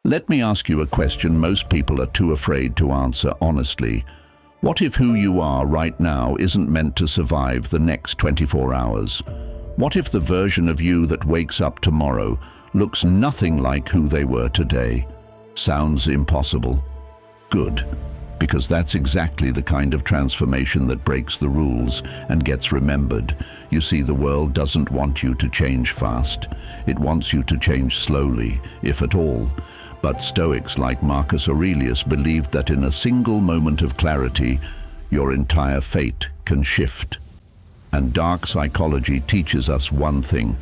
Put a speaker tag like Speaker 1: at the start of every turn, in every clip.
Speaker 1: Let me ask you a question most people are too afraid to answer honestly. What if who you are right now isn't meant to survive the next 24 hours? What if the version of you that wakes up tomorrow looks nothing like who they were today? Sounds impossible? Good, because that's exactly the kind of transformation that breaks the rules and gets remembered. You see, the world doesn't want you to change fast. It wants you to change slowly, if at all. But Stoics like Marcus Aurelius believed that in a single moment of clarity, your entire fate can shift. And dark psychology teaches us one thing: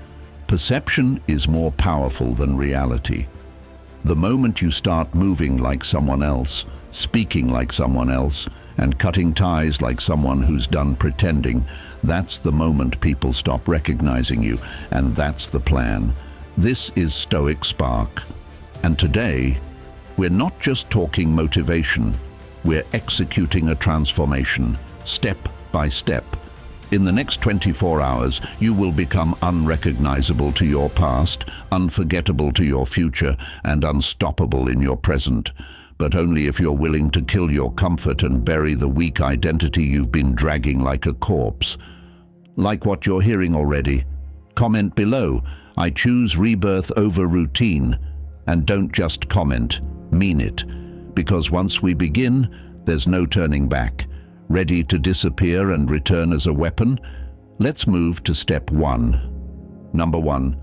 Speaker 1: perception is more powerful than reality. The moment you start moving like someone else, speaking like someone else, and cutting ties like someone who's done pretending, that's the moment people stop recognizing you, and that's the plan. This is Stoic Spark. And today, we're not just talking motivation, we're executing a transformation, step by step. In the next 24 hours, you will become unrecognizable to your past, unforgettable to your future, and unstoppable in your present. But only if you're willing to kill your comfort and bury the weak identity you've been dragging like a corpse. Like what you're hearing already? Comment below. I choose rebirth over routine. And don't just comment, mean it. Because once we begin, there's no turning back. Ready to disappear and return as a weapon? Let's move to step 1. Number 1.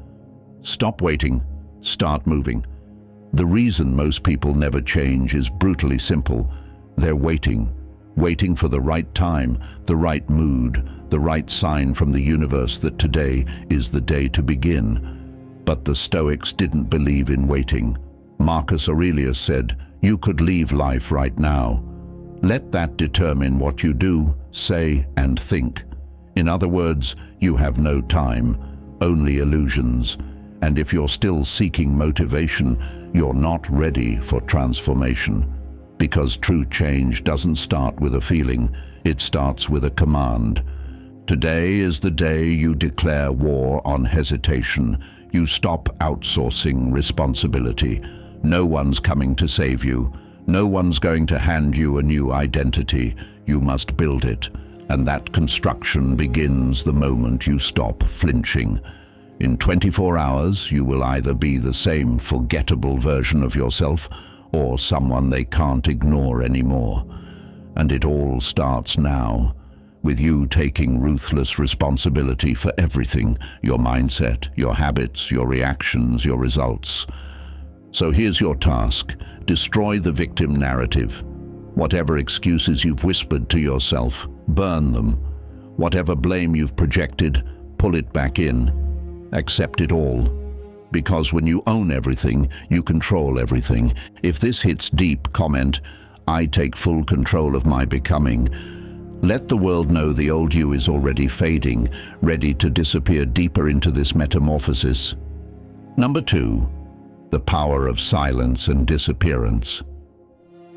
Speaker 1: Stop waiting, start moving. The reason most people never change is brutally simple. They're waiting for the right time, the right mood, the right sign from the universe that today is the day to begin. But the Stoics didn't believe in waiting. Marcus Aurelius said, "You could leave life right now. Let that determine what you do, say, and think." In other words, you have no time, only illusions. And if you're still seeking motivation, you're not ready for transformation. Because true change doesn't start with a feeling, it starts with a command. Today is the day you declare war on hesitation. You stop outsourcing responsibility. No one's coming to save you. No one's going to hand you a new identity. You must build it. And that construction begins the moment you stop flinching. In 24 hours, you will either be the same forgettable version of yourself or someone they can't ignore anymore. And it all starts now, with you taking ruthless responsibility for everything: your mindset, your habits, your reactions, your results. So here's your task: destroy the victim narrative. Whatever excuses you've whispered to yourself, burn them. Whatever blame you've projected, pull it back in. Accept it all. Because when you own everything, you control everything. If this hits deep, comment, "I take full control of my becoming." Let the world know the old you is already fading, ready to disappear deeper into this metamorphosis. Number 2. The power of silence and disappearance.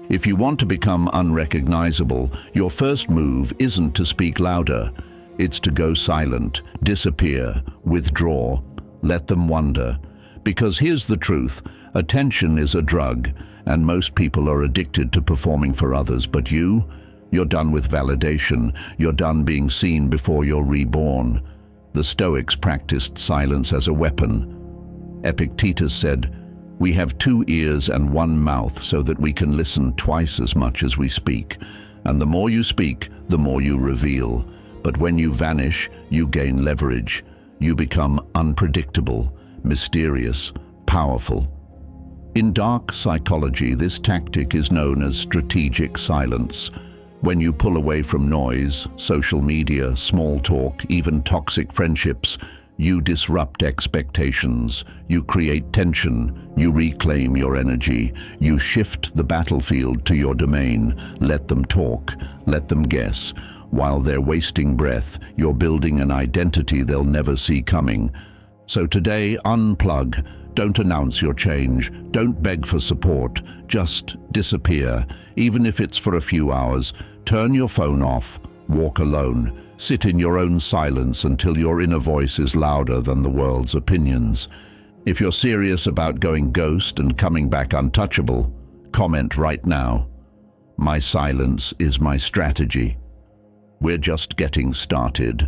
Speaker 1: If you want to become unrecognizable, your first move isn't to speak louder. It's to go silent, disappear, withdraw, let them wonder. Because here's the truth: attention is a drug, and most people are addicted to performing for others. But you're done with validation. You're done being seen before you're reborn. The Stoics practiced silence as a weapon. Epictetus said, "We have 2 ears and 1 mouth so that we can listen twice as much as we speak. And the more you speak, the more you reveal. But when you vanish, you gain leverage. You become unpredictable, mysterious, powerful." In dark psychology, this tactic is known as strategic silence. When you pull away from noise, social media, small talk, even toxic friendships, you disrupt expectations, you create tension, you reclaim your energy, you shift the battlefield to your domain. Let them talk, let them guess. While they're wasting breath, you're building an identity they'll never see coming. So today, unplug. Don't announce your change. Don't beg for support. Just disappear. Even if it's for a few hours, turn your phone off. Walk alone. Sit in your own silence until your inner voice is louder than the world's opinions. If you're serious about going ghost and coming back untouchable, comment right now. My silence is my strategy. We're just getting started.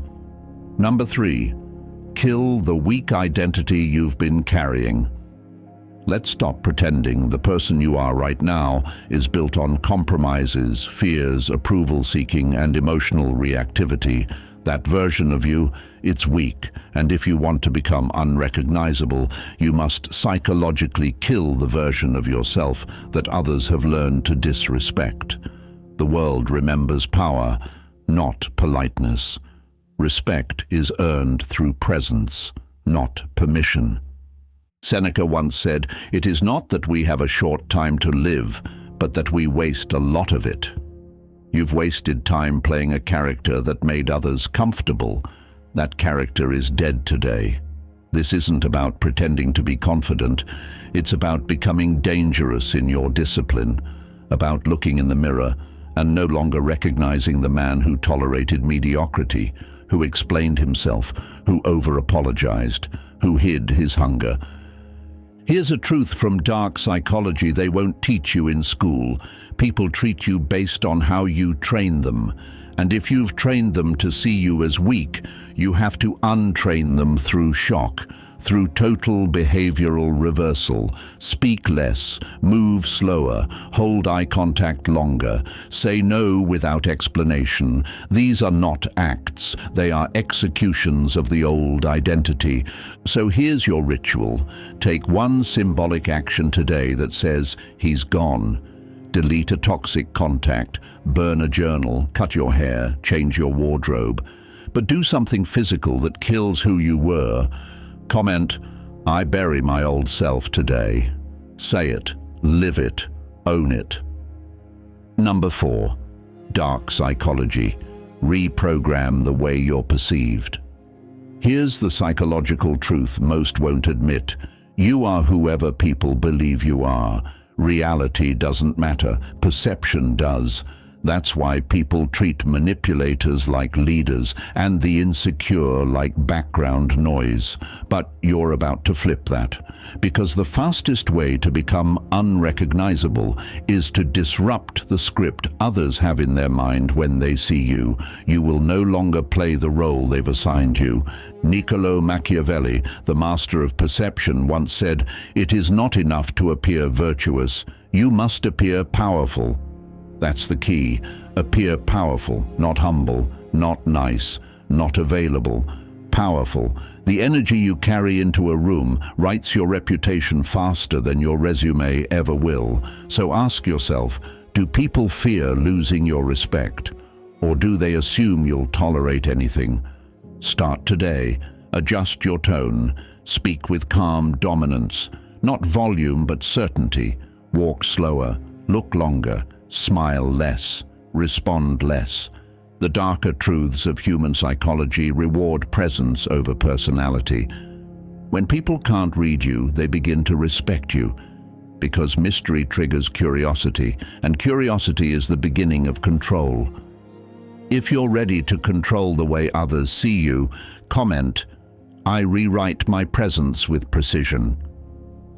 Speaker 1: Number 3. Kill the weak identity you've been carrying. Let's stop pretending the person you are right now is built on compromises, fears, approval-seeking, and emotional reactivity. That version of you, it's weak, and if you want to become unrecognizable, you must psychologically kill the version of yourself that others have learned to disrespect. The world remembers power, not politeness. Respect is earned through presence, not permission. Seneca once said, "It is not that we have a short time to live, but that we waste a lot of it." You've wasted time playing a character that made others comfortable. That character is dead today. This isn't about pretending to be confident. It's about becoming dangerous in your discipline, about looking in the mirror and no longer recognizing the man who tolerated mediocrity, who explained himself, who over-apologized, who hid his hunger. Here's a truth from dark psychology they won't teach you in school. People treat you based on how you train them. And if you've trained them to see you as weak, you have to untrain them through shock, through total behavioral reversal. Speak less, move slower, hold eye contact longer, say no without explanation. These are not acts, they are executions of the old identity. So here's your ritual. Take one symbolic action today that says, "He's gone." Delete a toxic contact, burn a journal, cut your hair, change your wardrobe. But do something physical that kills who you were. Comment, "I bury my old self today." Say it, live it, own it. Number 4. Dark psychology. Reprogram the way you're perceived. Here's the psychological truth most won't admit. You are whoever people believe you are. Reality doesn't matter, perception does. That's why people treat manipulators like leaders and the insecure like background noise. But you're about to flip that, because the fastest way to become unrecognizable is to disrupt the script others have in their mind when they see you. You will no longer play the role they've assigned you. Niccolo Machiavelli, the master of perception, once said, "It is not enough to appear virtuous, you must appear powerful." That's the key. Appear powerful, not humble, not nice, not available. Powerful. The energy you carry into a room writes your reputation faster than your resume ever will. So ask yourself, do people fear losing your respect? Or do they assume you'll tolerate anything? Start today. Adjust your tone. Speak with calm dominance. Not volume, but certainty. Walk slower. Look longer. Smile less, respond less. The darker truths of human psychology reward presence over personality. When people can't read you, they begin to respect you, because mystery triggers curiosity, and curiosity is the beginning of control. If you're ready to control the way others see you, comment, "I rewrite my presence with precision."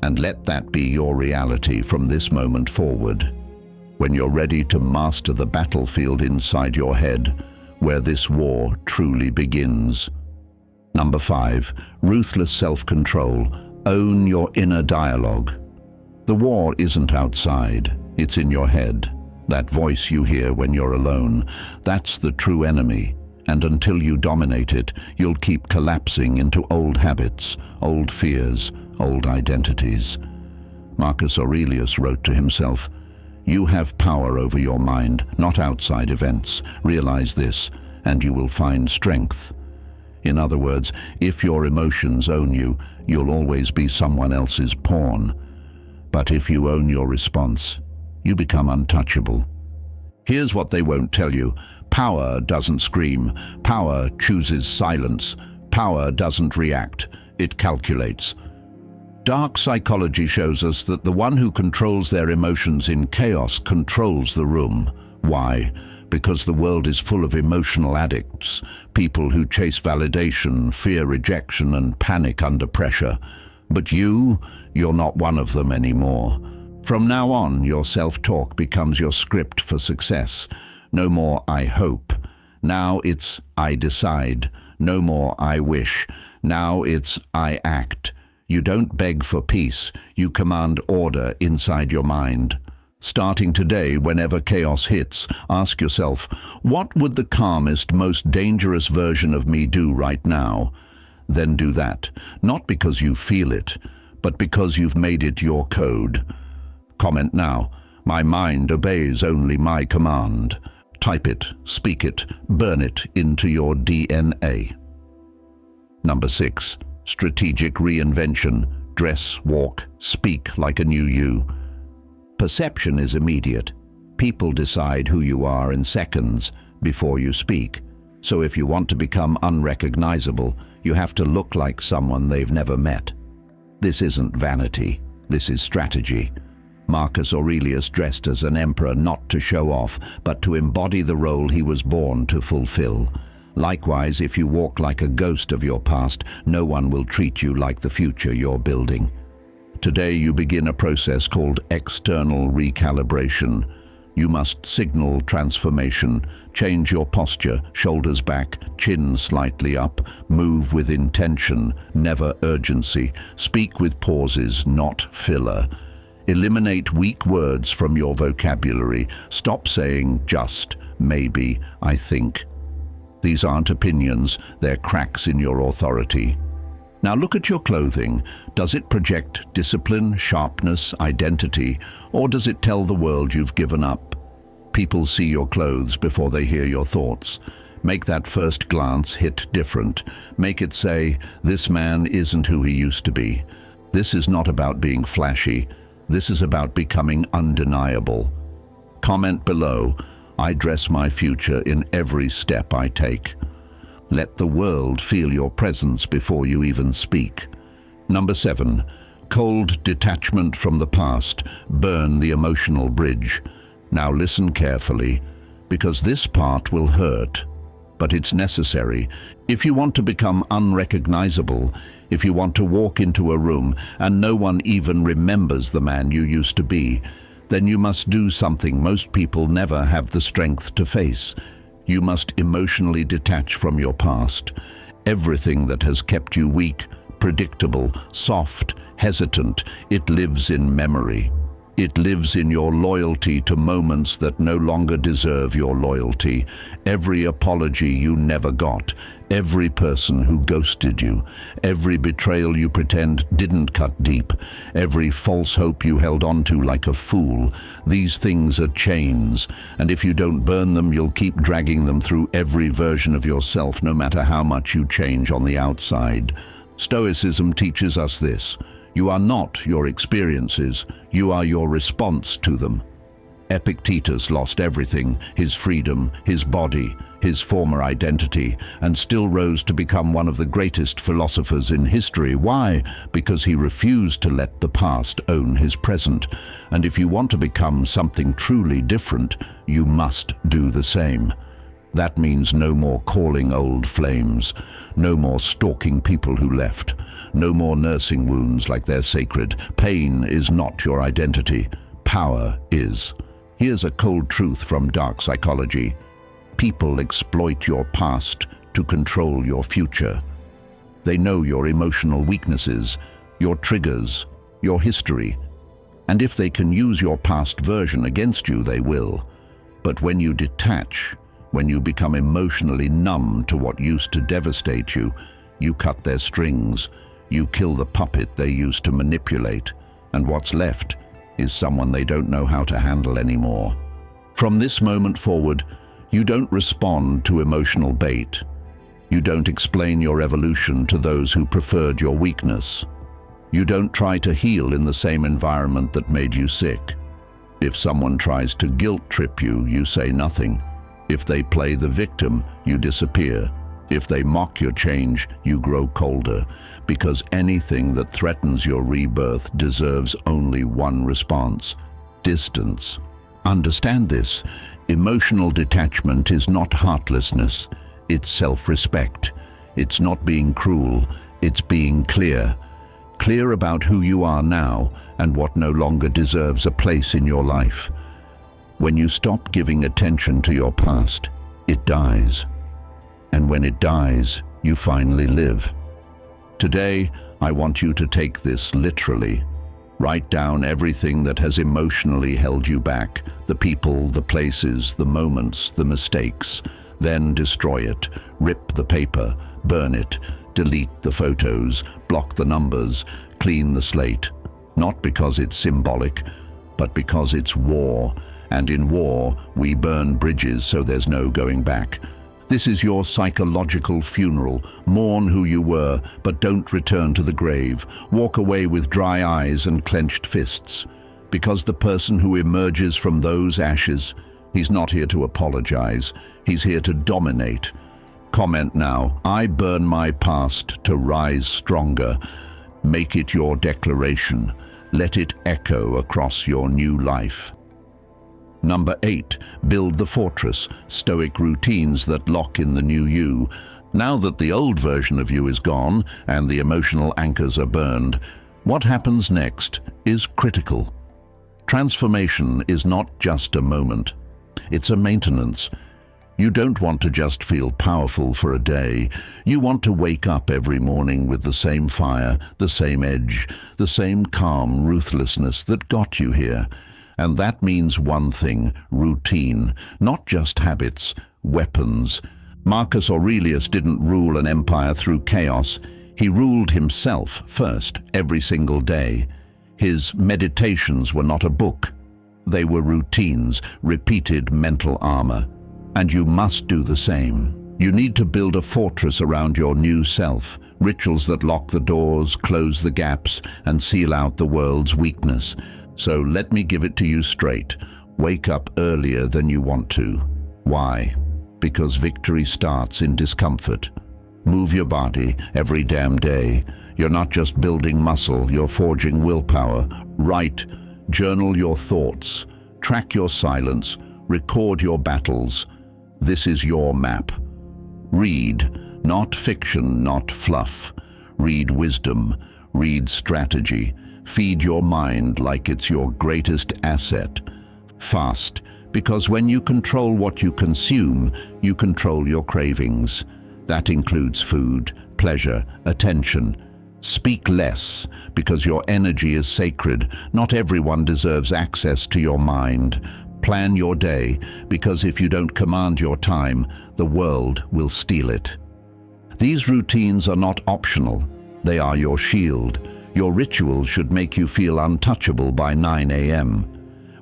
Speaker 1: And let that be your reality from this moment forward. When you're ready to master the battlefield inside your head, where this war truly begins. Number 5. Ruthless self-control. Own your inner dialogue. The war isn't outside, it's in your head. That voice you hear when you're alone, that's the true enemy. And until you dominate it, you'll keep collapsing into old habits, old fears, old identities. Marcus Aurelius wrote to himself, "You have power over your mind, not outside events. Realize this, and you will find strength." In other words, if your emotions own you, you'll always be someone else's pawn. But if you own your response, you become untouchable. Here's what they won't tell you. Power doesn't scream. Power chooses silence. Power doesn't react. It calculates. Dark psychology shows us that the one who controls their emotions in chaos controls the room. Why? Because the world is full of emotional addicts, people who chase validation, fear rejection, and panic under pressure. But you're not one of them anymore. From now on, your self-talk becomes your script for success. No more "I hope." Now it's "I decide." No more "I wish." Now it's "I act." You don't beg for peace, you command order inside your mind. Starting today, whenever chaos hits, ask yourself, what would the calmest, most dangerous version of me do right now? Then do that, not because you feel it, but because you've made it your code. Comment now, "My mind obeys only my command." Type it, speak it, burn it into your DNA. Number 6. Strategic reinvention. Dress, walk, speak like a new you. Perception is immediate. People decide who you are in seconds before you speak. So if you want to become unrecognizable, you have to look like someone they've never met. This isn't vanity. This is strategy. Marcus Aurelius dressed as an emperor not to show off, but to embody the role he was born to fulfill. Likewise, if you walk like a ghost of your past, no one will treat you like the future you're building. Today you begin a process called external recalibration. You must signal transformation, change your posture, shoulders back, chin slightly up, move with intention, never urgency, speak with pauses, not filler. Eliminate weak words from your vocabulary. Stop saying just, maybe, I think. These aren't opinions, they're cracks in your authority. Now look at your clothing. Does it project discipline, sharpness, identity, or does it tell the world you've given up? People see your clothes before they hear your thoughts. Make that first glance hit different. Make it say, "This man isn't who he used to be." This is not about being flashy. This is about becoming undeniable. Comment below, "I dress my future in every step I take." Let the world feel your presence before you even speak. Number 7. Cold detachment from the past. Burn the emotional bridge. Now listen carefully, because this part will hurt, but it's necessary. If you want to become unrecognizable, if you want to walk into a room and no one even remembers the man you used to be, then you must do something most people never have the strength to face. You must emotionally detach from your past. Everything that has kept you weak, predictable, soft, hesitant, it lives in memory. It lives in your loyalty to moments that no longer deserve your loyalty. Every apology you never got, every person who ghosted you, every betrayal you pretend didn't cut deep, every false hope you held on to like a fool. These things are chains, and if you don't burn them, you'll keep dragging them through every version of yourself, no matter how much you change on the outside. Stoicism teaches us this. You are not your experiences, you are your response to them. Epictetus lost everything, his freedom, his body, his former identity, and still rose to become one of the greatest philosophers in history. Why? Because he refused to let the past own his present. And if you want to become something truly different, you must do the same. That means no more calling old flames, no more stalking people who left, no more nursing wounds like they're sacred. Pain is not your identity. Power is. Here's a cold truth from dark psychology. People exploit your past to control your future. They know your emotional weaknesses, your triggers, your history. And if they can use your past version against you, they will. But when you detach, when you become emotionally numb to what used to devastate you, you cut their strings. You kill the puppet they used to manipulate, and what's left is someone they don't know how to handle anymore. From this moment forward, you don't respond to emotional bait. You don't explain your evolution to those who preferred your weakness. You don't try to heal in the same environment that made you sick. If someone tries to guilt trip you, you say nothing. If they play the victim, you disappear. If they mock your change, you grow colder, because anything that threatens your rebirth deserves only one response: distance. Understand this. Emotional detachment is not heartlessness, it's self-respect. It's not being cruel, it's being clear. clear about who you are now and what no longer deserves a place in your life. When you stop giving attention to your past, it dies. And when it dies, you finally live. Today, I want you to take this literally. Write down everything that has emotionally held you back, the people, the places, the moments, the mistakes. Then destroy it, rip the paper, burn it, delete the photos, block the numbers, clean the slate. Not because it's symbolic, but because it's war. And in war, we burn bridges so there's no going back. This is your psychological funeral. Mourn who you were, but don't return to the grave. Walk away with dry eyes and clenched fists. Because the person who emerges from those ashes, he's not here to apologize. He's here to dominate. Comment now, I burn my past to rise stronger. Make it your declaration. Let it echo across your new life. Number 8, build the fortress, Stoic routines that lock in the new you. Now that the old version of you is gone and the emotional anchors are burned, what happens next is critical. Transformation is not just a moment, it's a maintenance. You don't want to just feel powerful for a day. You want to wake up every morning with the same fire, the same edge, the same calm ruthlessness that got you here. And that means one thing, routine, not just habits, weapons. Marcus Aurelius didn't rule an empire through chaos. He ruled himself first, every single day. His meditations were not a book. They were routines, repeated mental armor. And you must do the same. You need to build a fortress around your new self, rituals that lock the doors, close the gaps, and seal out the world's weakness. So let me give it to you straight. Wake up earlier than you want to. Why? Because victory starts in discomfort. Move your body every damn day. You're not just building muscle, you're forging willpower. Write, journal your thoughts, track your silence, record your battles. This is your map. Read, not fiction, not fluff. Read wisdom, read strategy. Feed your mind like it's your greatest asset. Fast, because when you control what you consume, you control your cravings. That includes food, pleasure, attention. Speak less, because your energy is sacred. Not everyone deserves access to your mind. Plan your day, because if you don't command your time, the world will steal it. These routines are not optional. They are your shield. Your rituals should make you feel untouchable by 9 a.m.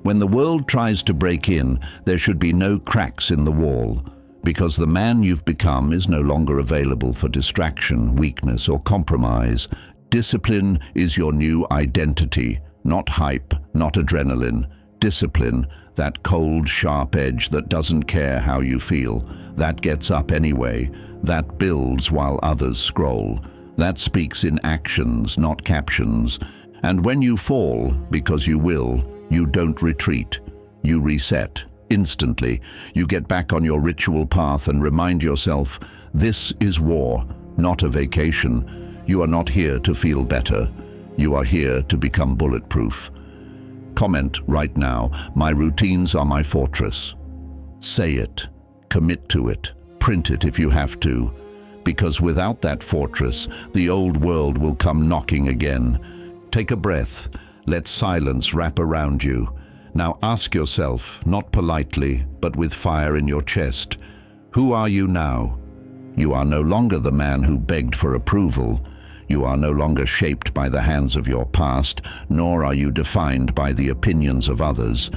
Speaker 1: When the world tries to break in, there should be no cracks in the wall, because the man you've become is no longer available for distraction, weakness, or compromise. Discipline is your new identity, not hype, not adrenaline. Discipline, that cold, sharp edge that doesn't care how you feel, that gets up anyway, that builds while others scroll. That speaks in actions, not captions. And when you fall, because you will, you don't retreat. You reset. Instantly, you get back on your ritual path and remind yourself, this is war, not a vacation. You are not here to feel better. You are here to become bulletproof. Comment right now, my routines are my fortress. Say it. Commit to it. Print it if you have to. Because without that fortress, the old world will come knocking again. Take a breath. Let silence wrap around you. Now ask yourself, not politely, but with fire in your chest, who are you now? You are no longer the man who begged for approval. You are no longer shaped by the hands of your past, nor are you defined by the opinions of others.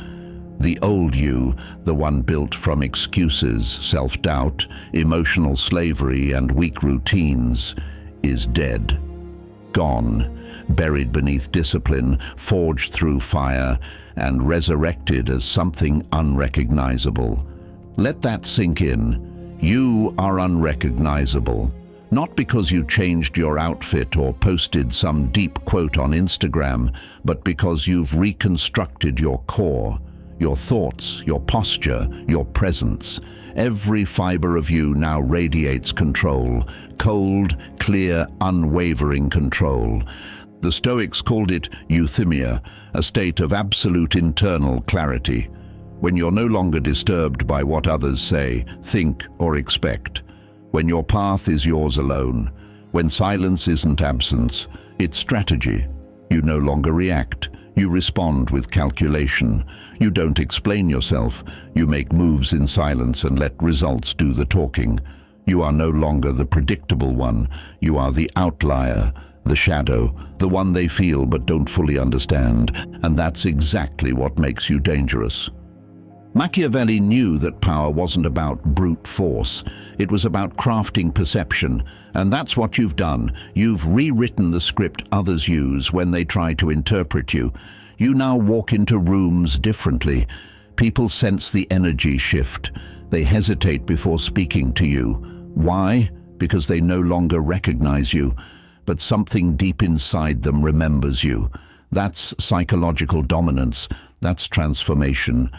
Speaker 1: The old you, the one built from excuses, self-doubt, emotional slavery, and weak routines, is dead. Gone, buried beneath discipline, forged through fire, and resurrected as something unrecognizable. Let that sink in. You are unrecognizable. Not because you changed your outfit or posted some deep quote on Instagram, but because you've reconstructed your core. Your thoughts, your posture, your presence. Every fiber of you now radiates control, cold, clear, unwavering control. The Stoics called it euthymia, a state of absolute internal clarity, when you're no longer disturbed by what others say, think, or expect, when your path is yours alone, when silence isn't absence, it's strategy. You no longer react. You respond with calculation. You don't explain yourself. You make moves in silence and let results do the talking. You are no longer the predictable one. You are the outlier, the shadow, the one they feel but don't fully understand. And that's exactly what makes you dangerous. Machiavelli knew that power wasn't about brute force. It was about crafting perception. And that's what you've done. You've rewritten the script others use when they try to interpret you. You now walk into rooms differently. People sense the energy shift. They hesitate before speaking to you. Why? Because they no longer recognize you, but something deep inside them remembers you. That's psychological dominance. That's transformation.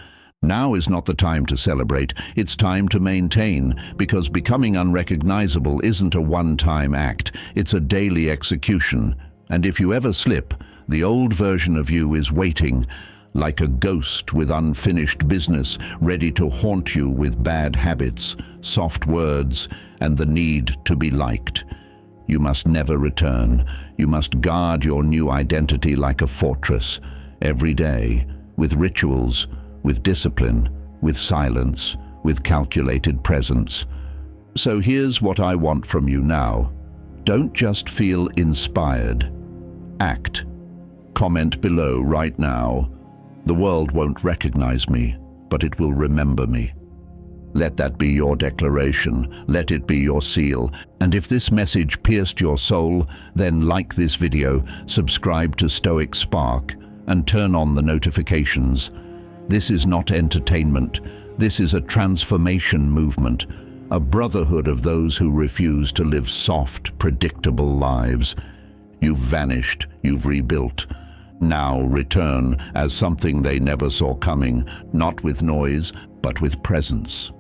Speaker 1: Now is not the time to celebrate, it's time to maintain, because becoming unrecognizable isn't a one-time act, it's a daily execution. And if you ever slip, the old version of you is waiting, like a ghost with unfinished business, ready to haunt you with bad habits, soft words, and the need to be liked. You must never return. You must guard your new identity like a fortress, every day, with rituals, with discipline, with silence, with calculated presence. So here's what I want from you now. Don't just feel inspired. Act. Comment below right now. The world won't recognize me, but it will remember me. Let that be your declaration. Let it be your seal. And if this message pierced your soul, then like this video, subscribe to Stoic Spark, and turn on the notifications. This is not entertainment. This is a transformation movement, a brotherhood of those who refuse to live soft, predictable lives. You've vanished, you've rebuilt. Now return as something they never saw coming, not with noise, but with presence.